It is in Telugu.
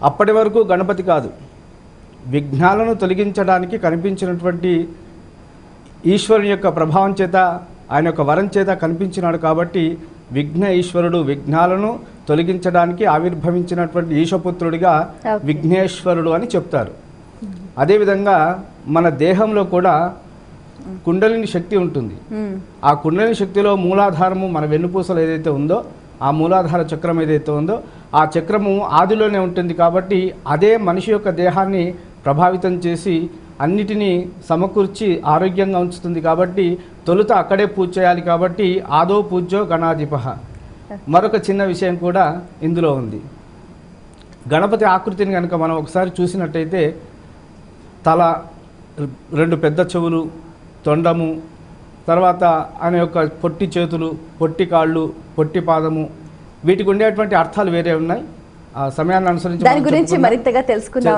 అప్పటి వరకు గణపతి కాదు, విఘ్నాలను తొలగించడానికి కనిపించినటువంటి ఈశ్వరుని యొక్క ప్రభావం చేత, ఆయన యొక్క వరం చేత కనిపించినాడు కాబట్టి విఘ్న ఈశ్వరుడు, విఘ్నాలను తొలగించడానికి ఆవిర్భవించినటువంటి ఈశపుత్రుడిగా విఘ్నేశ్వరుడు అని చెప్తారు. అదేవిధంగా మన దేహంలో కూడా కుండలిని శక్తి ఉంటుంది. ఆ కుండలిని శక్తిలో మూలాధారము మన వెన్నుపూసలు ఏదైతే ఉందో, ఆ మూలాధార చక్రం ఏదైతే ఉందో ఆ చక్రము ఆదిలోనే ఉంటుంది కాబట్టి అదే మనిషి యొక్క దేహాన్ని ప్రభావితం చేసి అన్నిటినీ సమకూర్చి ఆరోగ్యంగా ఉంచుతుంది. కాబట్టి తొలుత అక్కడే పూజ చేయాలి. కాబట్టి ఆదో పూజ్యో గణాధిప. మరొక చిన్న విషయం కూడా ఇందులో ఉంది. గణపతి ఆకృతిని కనుక మనం ఒకసారి చూసినట్టయితే తల, 2 పెద్ద చెవులు, తొండము, తర్వాత ఆయన యొక్క పొట్టి చేతులు, పొట్టి కాళ్ళు, పొట్టి పాదము, వీటికి ఉండేటువంటి అర్థాలు వేరే ఉన్నాయి. ఆ సమయాన్ని అనుసరించి దాని గురించి మరింతగా తెలుసుకుందాం.